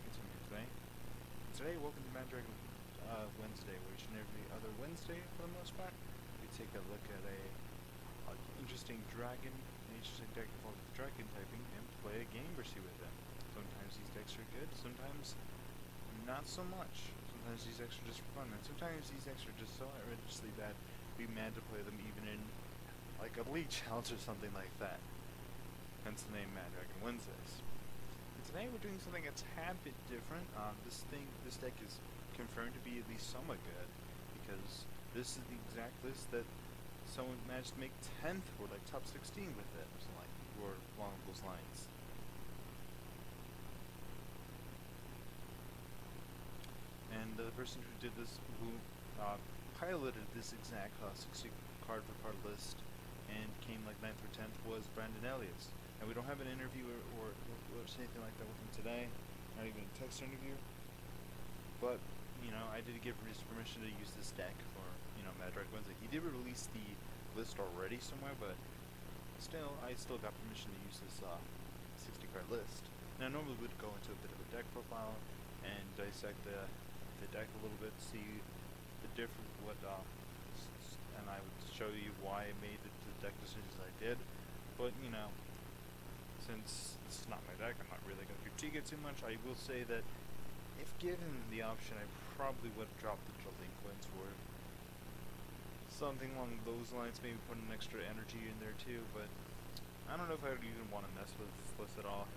continue today. Today, welcome to Mad Dragon Wednesday, where each and every other Wednesday, for the most part, we take a look at a interesting dragon, an interesting deck involved with dragon typing, and play a game or two with it. Sometimes these decks are good, sometimes not so much. Sometimes these decks are just for fun, and sometimes these decks are just so outrageously bad, we'd be mad to play them even in like a league challenge or something like that. Hence the name Mad Dragon Wednesdays. Today we're doing something a tad bit different. This deck is confirmed to be at least somewhat good, because this is the exact list that someone managed to make 10th or like top 16 with it, or something like, or along those lines. And the person who did this, who piloted this exact 60 card per card list and came like 9th or 10th, was Ellis. And we don't have an interview or anything like that with him today, not even a text interview. But, you know, I did give his permission to use this deck for, you know, Mad Dragon Wednesday. He did release the list already somewhere, but still, I still got permission to use this 60 card list. Now, normally we'd go into a bit of a deck profile and dissect the deck a little bit, see the different, and I would show you why I made the deck decisions I did. But, you know, since this is not my deck, I'm not really going to critique it too much. I will say that if given the option, I probably would have dropped the Delinquents or something along those lines, maybe put an extra energy in there too, but I don't know if I would even want to mess with this list at all.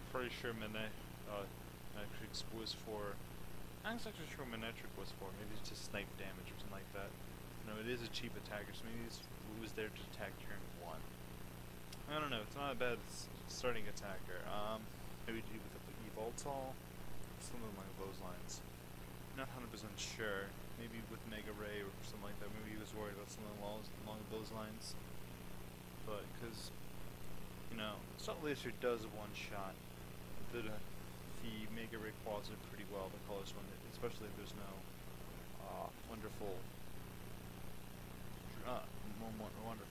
Pretty sure Manetrix was for... I'm not actually sure what Manetrix was for, maybe it's just snipe damage or something like that. No, it is a cheap attacker, so maybe it was there to attack turn 1. I don't know, it's not a bad starting attacker. Maybe do with the Evoltol, something along those lines. Not 100% sure. Maybe with Mega Ray or something like that. Maybe he was worried about something along those lines. But, because, you know, Salt Laser does a one-shot. The Mega Ray quads it pretty well, the colors one, especially if there's no wonderful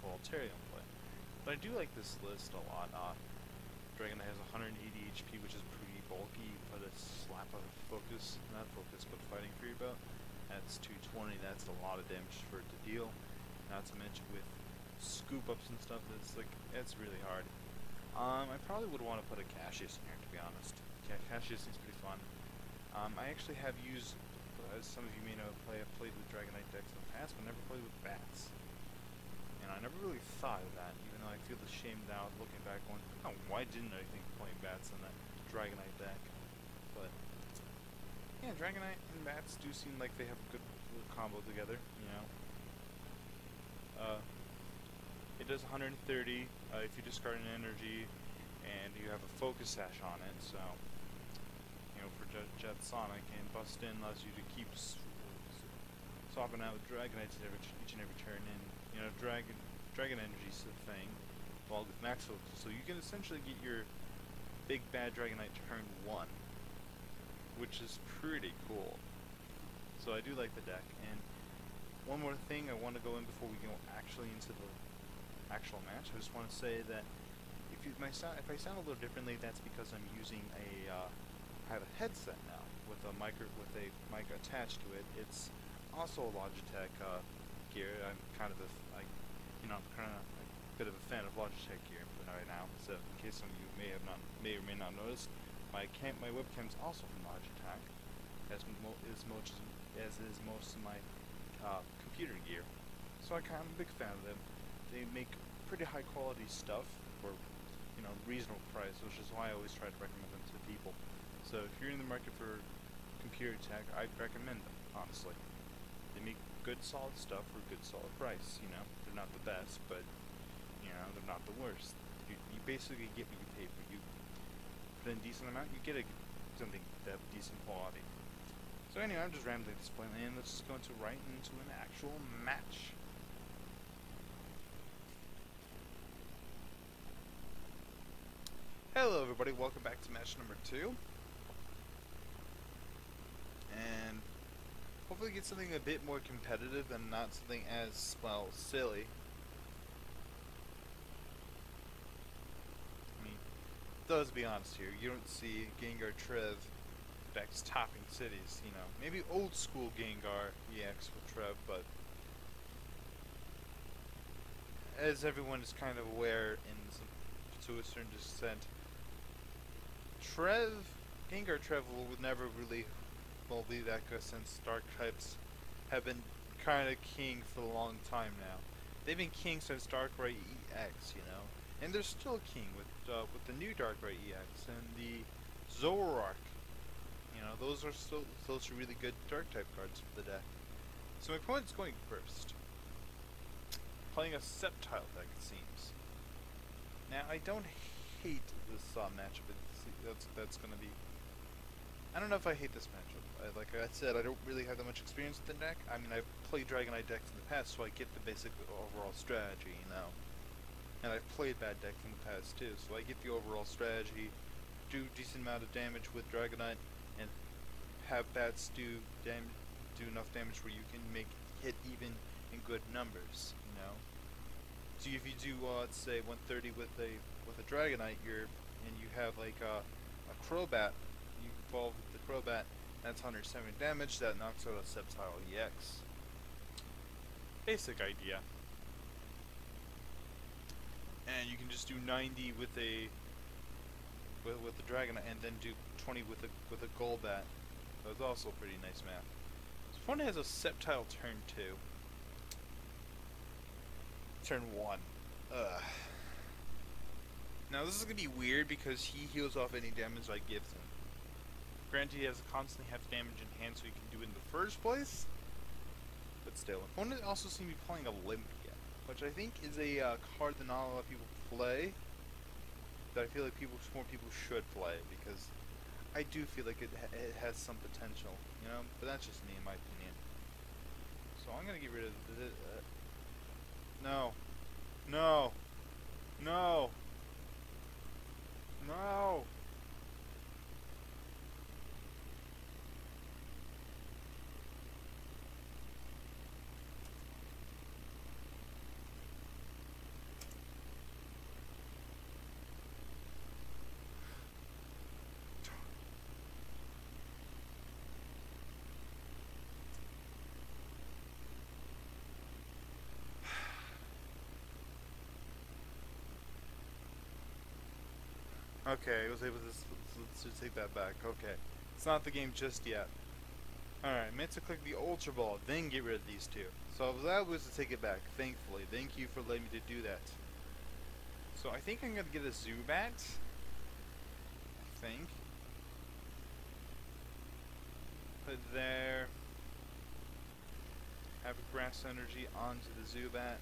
Altarium play. But I do like this list a lot. Dragonite has 180 HP, which is pretty bulky. Put a slap of focus, not focus, but fighting fury about. That's 220. That's a lot of damage for it to deal. Not to mention with scoop ups and stuff. It's really hard. I probably would want to put a Cassius in here, to be honest. Cassius seems pretty fun. I actually have used, as some of you may know, I've played with Dragonite decks in the past, but never played with bats. And I never really thought of that, even though I feel ashamed now looking back going, oh, why didn't I think of playing bats in that Dragonite deck? But, yeah, Dragonite and bats do seem like they have a good combo together, you know. It does 130 if you discard an energy, and you have a focus sash on it, so, you know, for Jet Sonic, and Bust In allows you to keep swapping out with Dragonite each and every turn, and, you know, Dragon Energy's the thing, while with max focus, so you can essentially get your big bad Dragonite turn 1, which is pretty cool. So I do like the deck, and one more thing I want to go in before we go actually into the actual match. I just want to say that if I sound a little differently, that's because I'm using I have a headset now with a mic attached to it. It's also a Logitech gear. I'm kind of a bit of a fan of Logitech gear right now. So in case some of you may or may not notice, my webcam's also from Logitech, as is most of my computer gear. So I'm a big fan of them. They make pretty high quality stuff for, you know, reasonable price, which is why I always try to recommend them to people. So if you're in the market for computer tech, I'd recommend them, honestly. They make good solid stuff for a good solid price, you know. They're not the best, but, you know, they're not the worst. You basically get what you pay for. You put in a decent amount, you get something that decent quality. So anyway, I'm just rambling at this point, and let's just go right into an actual match. Hello everybody, welcome back to match number 2. And hopefully get something a bit more competitive and not something as, well, silly. I mean, let's be honest here, you don't see Gengar Trev decks topping cities, you know. Maybe old school Gengar EX with Trev, but as everyone is kind of aware to a certain extent, Gengar Trev will never really be that good since Dark types have been kind of king for a long time now. They've been king since Darkrai EX, you know, and they're still king with the new Darkrai EX and the Zoroark. You know, those are really good Dark type cards for the deck. So my opponent's going first, playing a Sceptile deck, it seems. Now I don't hate this matchup. That's gonna be. I don't know if I hate this matchup. Like I said, I don't really have that much experience with the deck. I mean, I've played Dragonite decks in the past, so I get the basic overall strategy, you know. And I've played bad decks in the past too, so I get the overall strategy, do decent amount of damage with Dragonite, and have bats do enough damage where you can make hit even in good numbers, you know. So if you do, let's say 130 with a Dragonite, and you have like a Crobat, you evolve with the Crobat. That's 170 damage. That knocks out a Sceptile EX. Basic idea. And you can just do 90 with the Dragonite, and then do 20 with a Golbat. That's also pretty nice math. This one has a Sceptile turn 2. Turn 1. Ugh. Now this is gonna be weird because he heals off any damage I give him. Granted, he has constantly have damage in hand, so he can do it in the first place. But still, opponent also seems to be playing Olympia, which I think is a card that not a lot of people play. That I feel like more people should play, because I do feel like it has some potential, you know. But that's just me, in my opinion. So I'm gonna get rid of the. No, no, no, no. Okay, I was able to take that back. Okay. It's not the game just yet. Alright, meant to click the Ultra Ball, then get rid of these two. So that was to take it back, thankfully. Thank you for letting me to do that. So I think I'm gonna get a Zubat. I think. Put it there. Have a Grass Energy onto the Zubat.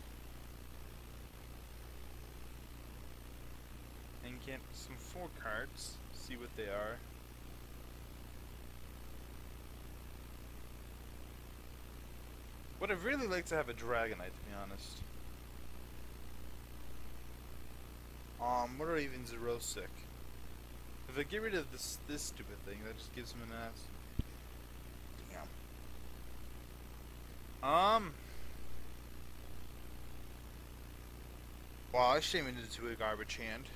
And get some 4 cards, see what they are. Would have really liked to have a Dragonite, to be honest. What are even Xerosic? If I get rid of this stupid thing, that just gives him an ass. Damn. Well, I shame it into a garbage hand.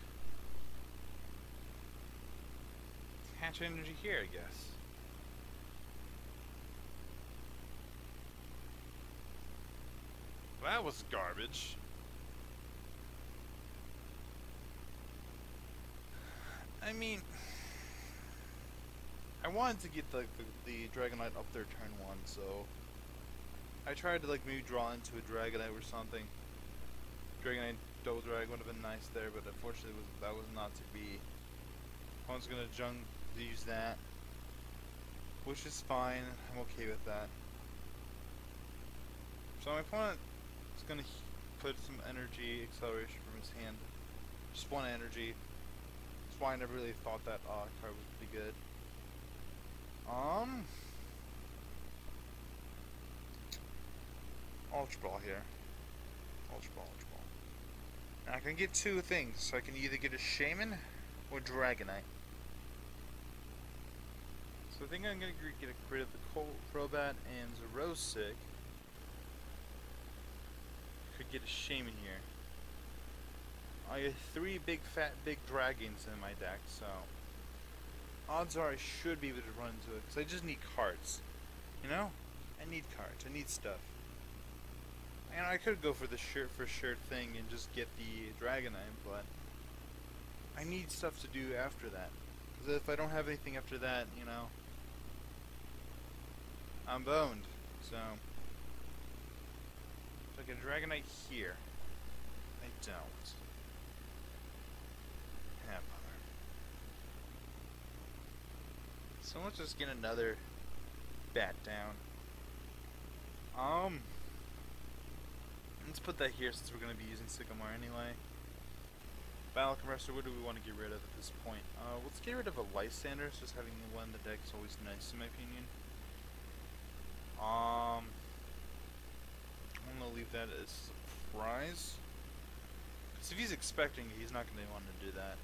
Hatch energy here, I guess. That was garbage. I mean, I wanted to get the Dragonite up there turn 1, so I tried to like maybe draw into a Dragonite or something. Dragonite Double Drag would have been nice there, but unfortunately that was not to be. One's gonna use that, which is fine. I'm okay with that. So my opponent is gonna put some energy acceleration from his hand. Just 1 energy. That's why I never really thought that card was pretty good. Ultra Ball here. Ultra Ball. Now I can get 2 things. So I can either get a Shaman or Dragonite. So I think I'm going to get rid of the Crobat and Xerosic. Could get a Shaman here. I have 3 big dragons in my deck, so odds are I should be able to run into it, because I just need cards. You know? I need cards. I need stuff. And I could go for the shirt for sure thing and just get the Dragonite, but I need stuff to do after that. Because if I don't have anything after that, you know, I'm boned. So I get a Dragonite here. I don't. Yeah, bummer. So let's just get another bat down. Let's put that here since we're going to be using Sycamore anyway. Battle Compressor, what do we want to get rid of at this point? Let's get rid of a Lysander, just having one in the deck is always nice in my opinion. I'm going to leave that as a surprise. Because if he's expecting it, he's not going to want to do that.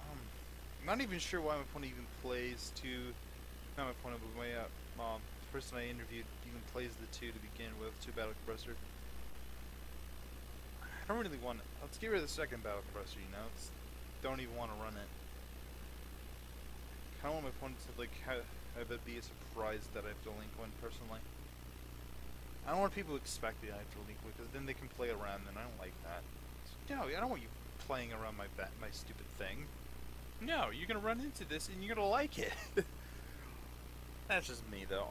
I'm not even sure why my opponent even plays two, not my opponent, but my the person I interviewed even plays the two to begin with, two Battle Compressor. I don't really want it. Let's get rid of the second Battle Compressor, you know? Don't even want to run it. I don't want my opponent to like have it be a surprise that I have to link one personally. I don't want people to expect that I have to link one because then they can play around and I don't like that. So, no, I don't want you playing around my stupid thing. No, you're gonna run into this and you're gonna like it. That's just me though.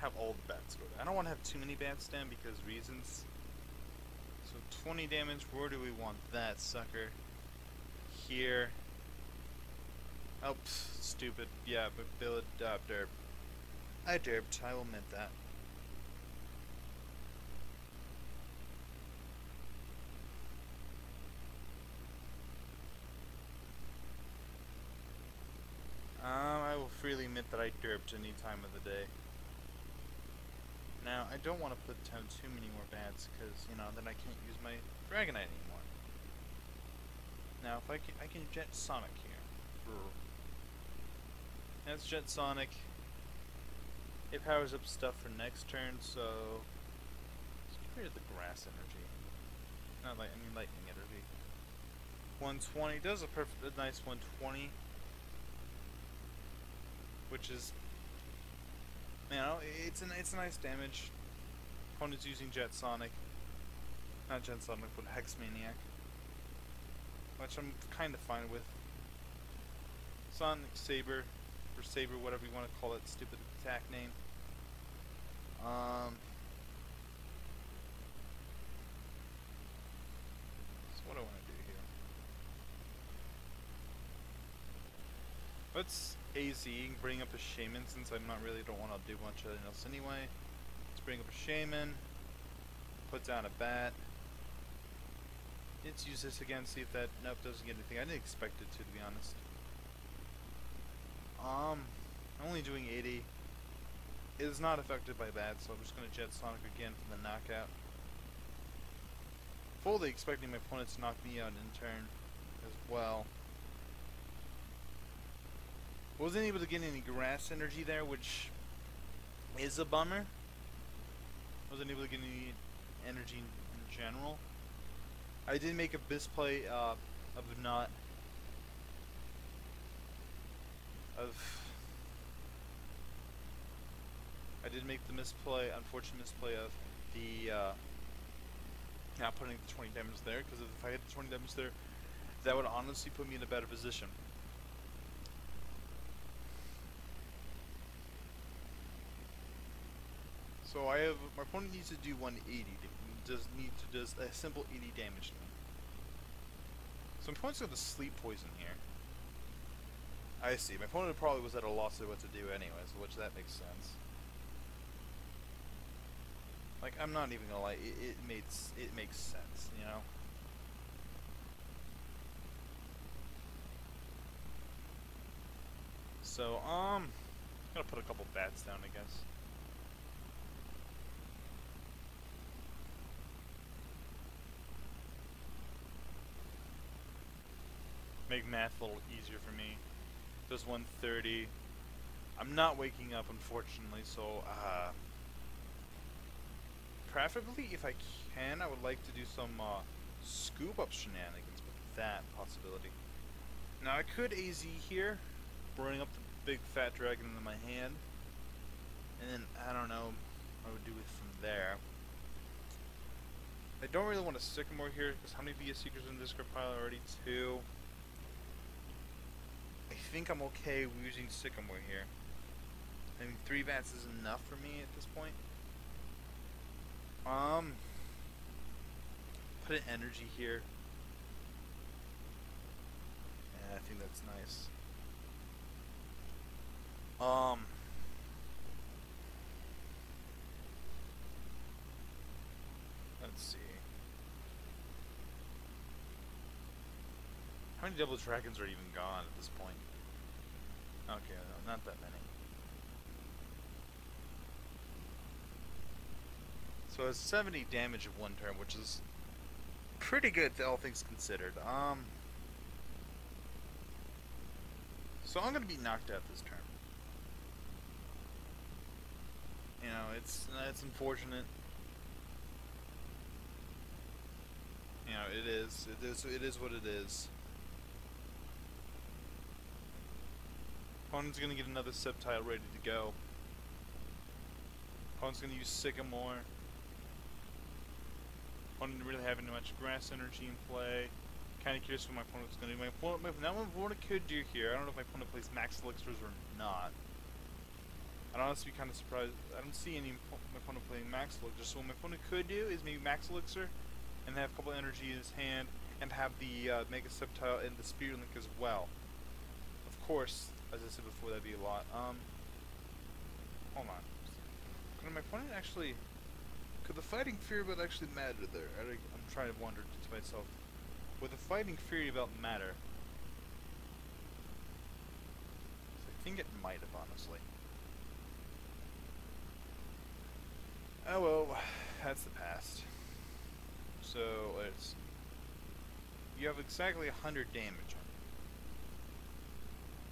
Have all the bats go there. I don't want to have too many bats down because reasons. So 20 damage, where do we want that sucker? Here. Oh, stupid. Yeah, but Bill derp. I derped, I will admit that. I will freely admit that I derped any time of the day. Now, I don't want to put down too many more bats, because, you know, then I can't use my Dragonite anymore. Now, if I can Jet Sonic here. Brr. That's Jet Sonic. It powers up stuff for next turn, so let's get rid of the grass energy. Not like, I mean lightning energy. 120 does a nice 120, which is, you know, it's a nice damage. Opponent's using Jet Sonic, not Jet Sonic, but Hex Maniac, which I'm kind of fine with. Sonic Saber, or Saber, whatever you want to call it, stupid attack name. So what do I want to do here? Let's AZ and bring up a Shaman since I'm not really don't want to do much else anyway. Let's bring up a Shaman, put down a bat. Let's use this again, see if that, nope, doesn't get anything. I didn't expect it to be honest. I'm only doing 80. It is not affected by bats, so I'm just going to Jet Sonic again for the knockout. Fully expecting my opponent to knock me out in turn as well. Wasn't able to get any grass energy there, which is a bummer. Wasn't able to get any energy in general. I did make a misplay of not I did make the unfortunate misplay of the not putting the 20 damage there, because if I had the 20 damage there, that would honestly put me in a better position. So I have, my opponent needs to do 180, does a simple 80 damage to me. So my opponent's got the sleep poison here. I see, my opponent probably was at a loss of what to do anyways, which that makes sense. Like, I'm not even gonna lie, it makes sense, you know? So, I'm gonna put a couple bats down, I guess. Make math a little easier for me. Does 130. I'm not waking up, unfortunately, so, preferably, if I can, I would like to do some, scoop up shenanigans with that possibility. Now I could AZ here, burning up the big fat dragon into my hand, and then I don't know what I would do it from there. I don't really want a Sycamore here, because how many VS Seekers in this discard pile already? 2. I think I'm okay with using Sycamore here. I mean, 3 bats is enough for me at this point. Put an energy here. Yeah, I think that's nice. Let's see. How many double dragons are even gone at this point? Okay, no, not that many. So it's 70 damage of 1 turn, which is pretty good, all things considered. So I'm gonna be knocked out this turn. You know, it's unfortunate. You know, it is what it is. Opponent's gonna get another Sceptile ready to go. Opponent's gonna use Sycamore. Opponent didn't really have any much grass energy in play. Kind of curious what my opponent's gonna do. Now what my opponent could do here, I don't know if my opponent plays max elixirs or not. I'd honestly be kind of surprised. I don't see any my opponent playing max elixirs. So what my opponent could do is maybe max elixir, and have a couple energy in his hand, and have the Mega Sceptile and the Spirit Link as well. Of course, as I said before, that'd be a lot. Hold on. Could my opponent actually? Could the Fighting Fury Belt actually matter there? I'm trying to wonder to myself. Would the Fighting Fury Belt matter? I think it might have, honestly. Oh well, that's the past. So let's. You have exactly 100 damage on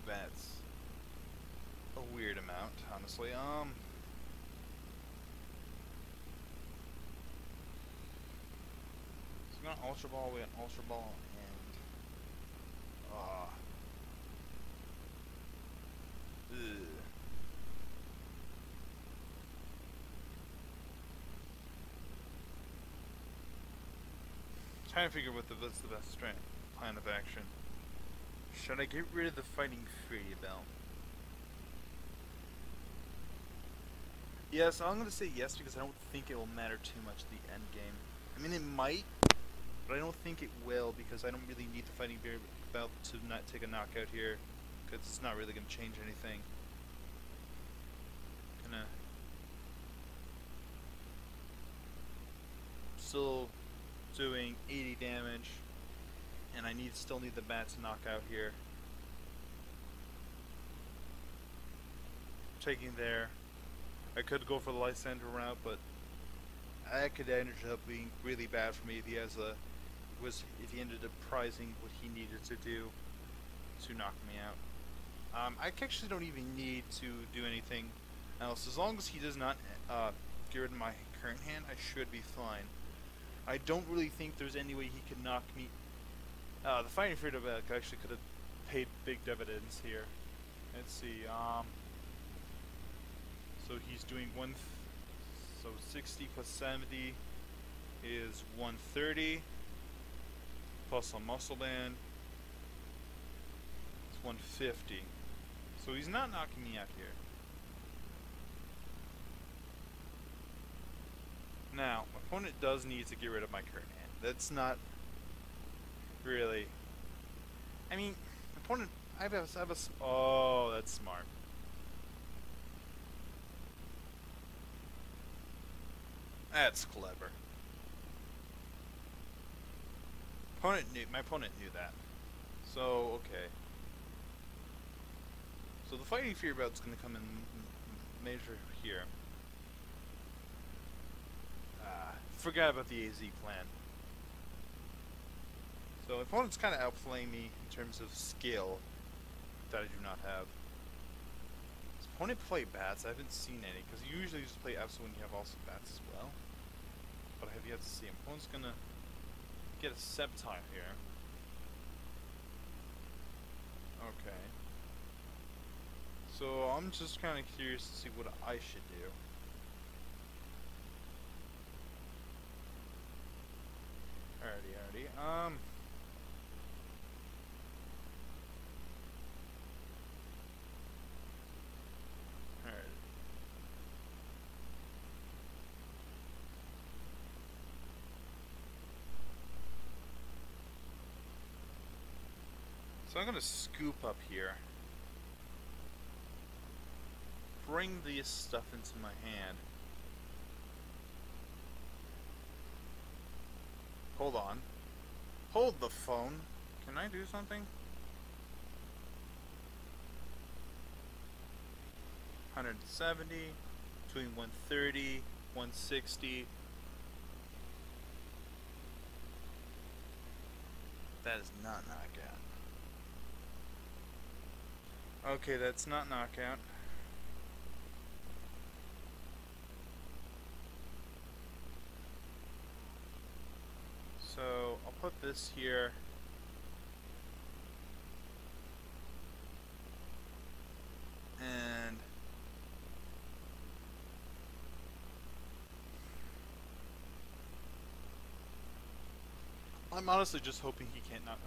you. That's a weird amount, honestly. So we got Ultra Ball, we got Ultra Ball, and ugh. Trying to figure what's the best plan of action. Should I get rid of the Fighting Fury Belt? Yes, I'm gonna say yes because I don't think it will matter too much at the end game. I mean, it might, but I don't think it will because I don't really need the Fighting Fury Belt to not take a knockout here because it's not really gonna change anything. Still doing 80 damage, and I still need the bat to knock out here. Taking there. I could go for the Lysander route, but that could end up being really bad for me if he if he ended up prizing what he needed to do to knock me out. I actually don't even need to do anything else. As long as he does not get rid of my current hand, I should be fine. I don't really think there's any way he could knock me. The Fighting Fury Belt actually could have paid big dividends here. Let's see. So he's doing so 60 plus 70 is 130. Plus a muscle band. It's 150. So he's not knocking me out here. Now, my opponent does need to get rid of my current hand. That's not really. I mean, my opponent. Oh, that's smart. That's clever. My opponent knew that. So, okay. So the Fighting Fury Belt's gonna come in major here. Forgot about the AZ plan. So my opponent's kind of outplaying me in terms of skill that I do not have. Does opponent play bats? I haven't seen any, because you usually just play Absol when you have also bats as well. But I have yet to see him. Opponent's gonna get a Sceptile here. Okay. So I'm just kind of curious to see what I should do. Alrighty. Alright. So I'm gonna scoop up here. Bring this stuff into my hand. Hold on. Hold the phone. Can I do something? 170, between 130, 160. That is not knockout. Okay, that's not knockout. So I'll put this here. And I'm honestly just hoping he can't knock.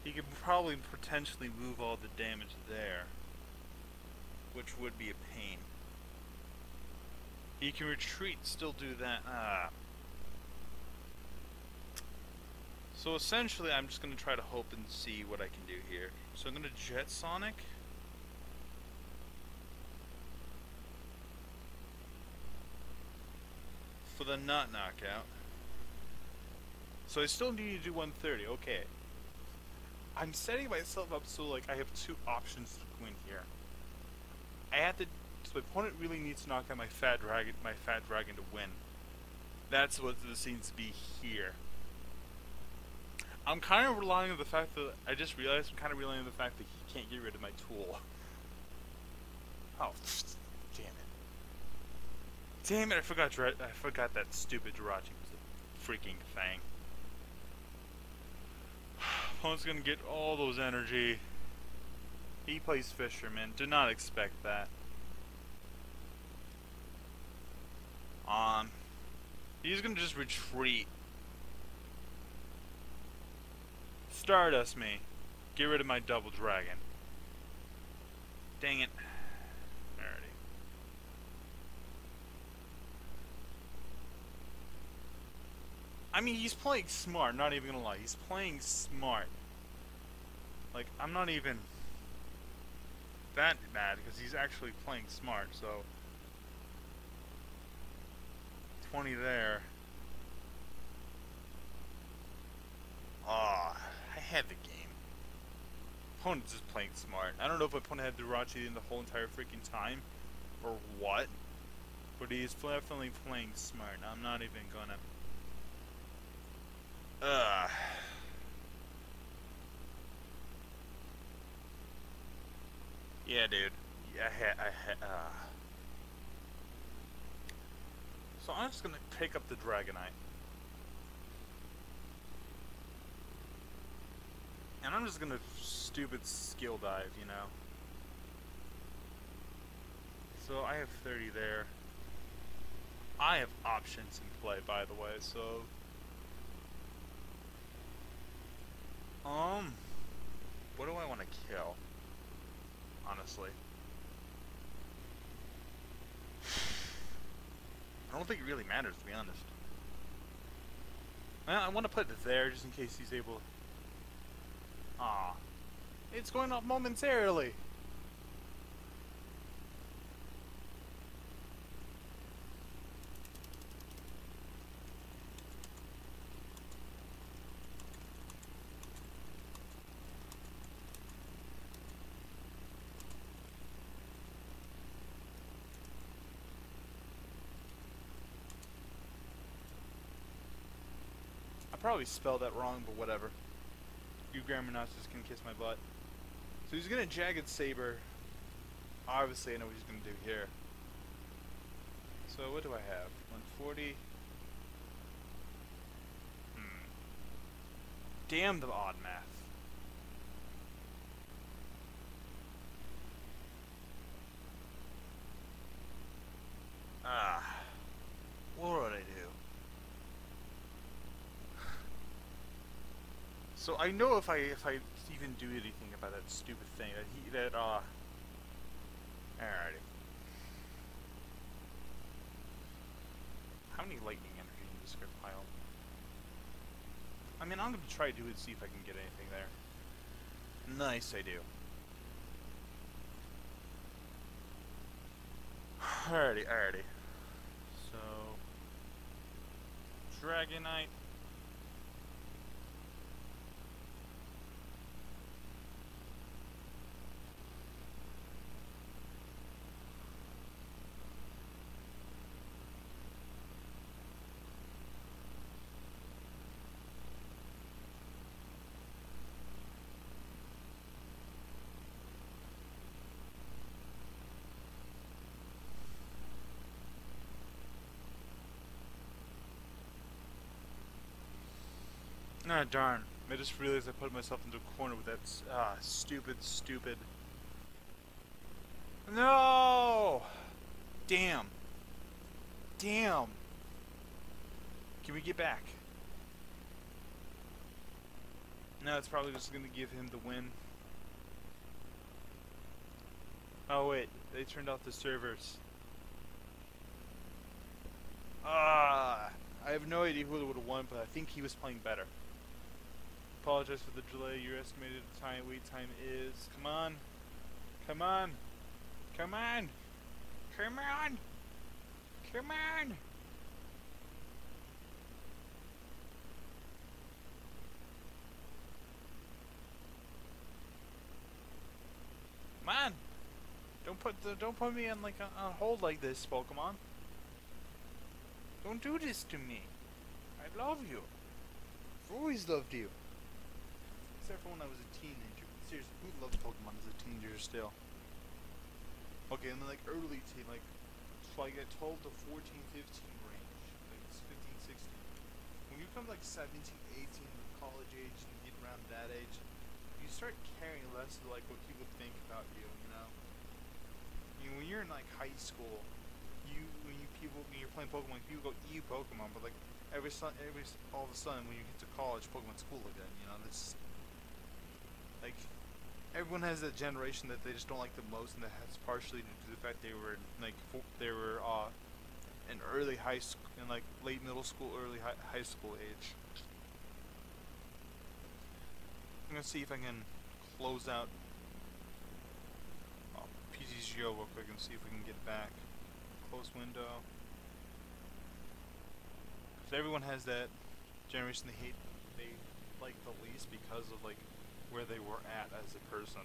He could probably potentially move all the damage there, which would be a pain. He can retreat, still do that. So essentially, I'm just gonna try to hope and see what I can do here. So I'm gonna Jet Sonic. For the not knockout. So I still need to do 130, okay. I'm setting myself up so like I have two options to win here. I have to, so my opponent really needs to knock out my fat dragon to win. That's what this seems to be here. I'm kind of relying on the fact that, I just realized I'm kind of relying on the fact that he can't get rid of my tool. Oh, damn it. Damn it, I forgot that stupid Jirachi was a freaking thing. Opponent's gonna get all those energy. He plays Fisherman. Did not expect that. He's gonna just retreat. Stardust me. Get rid of my double dragon. Dang it. Alrighty. I mean, he's playing smart, not even gonna lie. He's playing smart. Like, I'm not even that mad because he's actually playing smart, so 20 there. I had the game. Opponent's just playing smart. I don't know if my opponent had Jirachi in the whole entire freaking time or what, but he's definitely playing smart. I'm not even gonna. Yeah, dude. Yeah, So I'm just gonna pick up the Dragonite. And I'm just gonna stupid skill dive, you know. So I have 30 there. I have options in play, by the way, so what do I want to kill? Honestly, I don't think it really matters, to be honest. Well, I want to put it there just in case he's able. It's going up momentarily. I probably spelled that wrong, but whatever. You grammar Nazis can kiss my butt. So he's gonna Jagged Saber. Obviously, I know what he's gonna do here. So what do I have? 140. Damn the odd math. Ah. What would I do? So I know if I even do anything about that stupid thing alrighty. How many lightning energy in this script pile? I mean, I'm gonna try to do it, see if I can get anything there. Nice, I do. Alrighty. So, Dragonite. Ah, darn. I just realized I put myself into a corner with that, stupid. No! Damn. Can we get back? No, it's probably just gonna give him the win. Oh wait, they turned off the servers. I have no idea who would have won, but I think he was playing better. Apologize for the delay. Your estimated wait time is. Come on. Man, don't put me on on hold like this, Pokemon. Don't do this to me. I love you. I've always loved you. Except for when I was a teenager. Seriously, who loved Pokemon as a teenager still? Okay, and then early teen, so I get 12 to 14, 15 range. It's 15, 16. When you come 17, 18, college age, and you get around that age, you start caring less of what people think about you, you know? When you're in high school, when you're playing Pokemon, people go ew Pokemon, but all of a sudden when you get to college, Pokemon's cool again, you know? That's everyone has that generation that they just don't like the most, and that's partially due to the fact they were in early high school, in late middle school, early high school age. I'm gonna see if I can close out PTCGO real quick and see if we can get back. Close window. Because everyone has that generation they like the least because of where they were at as a person,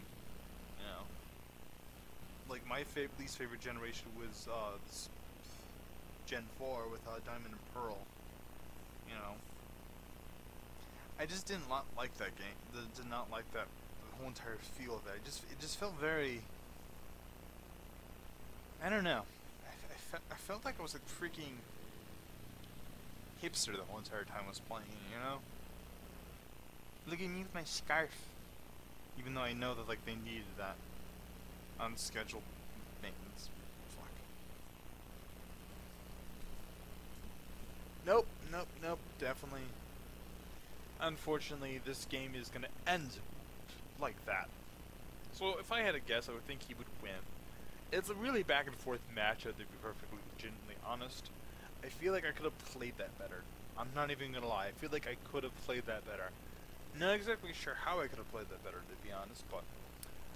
you know. My least favorite generation was Gen 4 with Diamond and Pearl, you know. I just did not like that game. Did not like the whole entire feel of it. It just felt very. I don't know. I felt like I was a freaking hipster the whole entire time I was playing, you know? Look at me with my scarf. Even though I know that they needed that unscheduled maintenance. Fuck. Nope. Definitely. Unfortunately, this game is gonna end like that. So if I had to guess, I would think he would win. It's a really back and forth matchup, to be perfectly legitimately honest. I feel like I could have played that better. I'm not even gonna lie. I feel like I could have played that better. Not exactly sure how I could have played that better, to be honest, but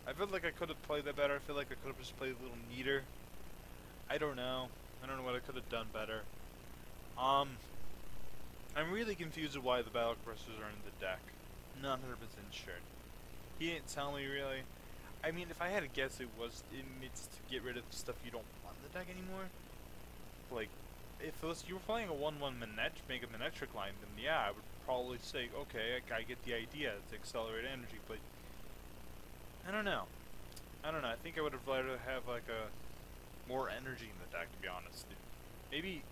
I feel like I could have played that better. I feel like I could have just played a little neater. I don't know what I could have done better. I'm really confused with why the battle compressors are in the deck. Not 100% sure. He didn't tell me really. I mean, if I had to guess, it's to get rid of stuff you don't want in the deck anymore. If you were playing a 1/1 Mega Manectric line, then yeah, I would probably say, okay, I get the idea to accelerate energy, but I don't know. I think I would have rather have a more energy in the deck, to be honest. Maybe,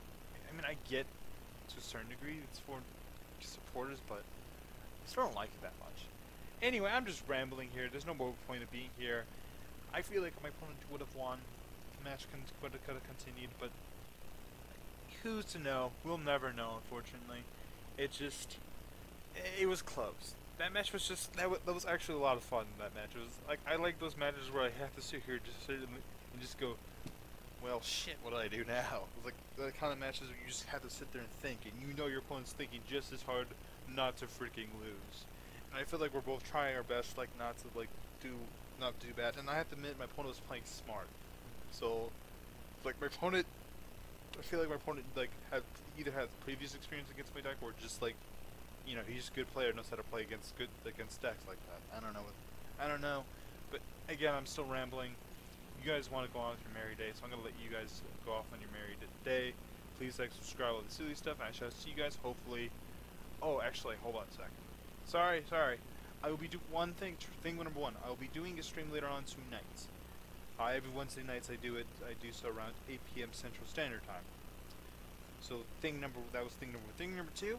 I mean, I get to a certain degree it's for supporters, but Still don't like it that much. Anyway, I'm just rambling here. There's no more point of being here. I feel like my opponent would have won. The match could have continued, but who's to know? We'll never know, unfortunately. It was close. That match was just, that was actually a lot of fun, that match. It was, like, I like those matches where I have to sit here and just go, well, shit, what do I do now? It's like the kind of matches where you just have to sit there and think, and you know your opponent's thinking just as hard not to freaking lose. And I feel like we're both trying our best, like, not do bad. And I have to admit, my opponent was playing smart. So, like, my opponent, I feel like my opponent, like, either had previous experience against my deck, or just, like, you know, he's a good player, knows how to play against decks like that. I don't know. But again, I'm still rambling. You guys want to go on with your merry day, so I'm gonna let you guys go off on your merry day. Please like, subscribe, all the silly stuff, and I shall see you guys hopefully. Oh, actually, hold on a second. Sorry. I will be thing number one. I will be doing a stream later on tonight. Every Wednesday nights I do so around 8 p.m. Central Standard Time. So thing number two.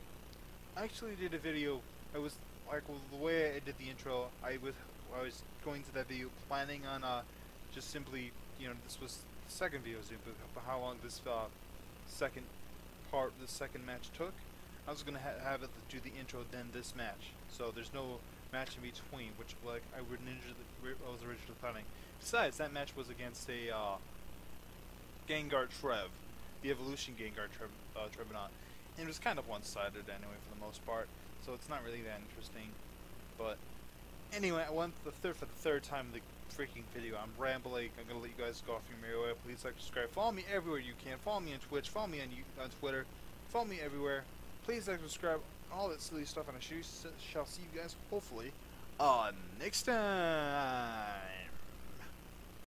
I actually did a video. I was like, the way I did the intro, I was going to that video planning on just simply, you know, this was the second video I was doing, but how long this second match took. I was gonna have it do the intro, then this match. So there's no match in between, which like I was originally planning. Besides, that match was against a Gengar Trev, the Evolution Gengar Trevenant. And it was kind of one-sided anyway for the most part, so it's not really that interesting. But anyway, I went for the third time in the freaking video. I'm rambling. I'm gonna let you guys go off your merry way. Please like, subscribe, follow me everywhere you can. Follow me on Twitch. Follow me on Twitter. Follow me everywhere. Please like, subscribe, all that silly stuff, and I shall see you guys hopefully next time.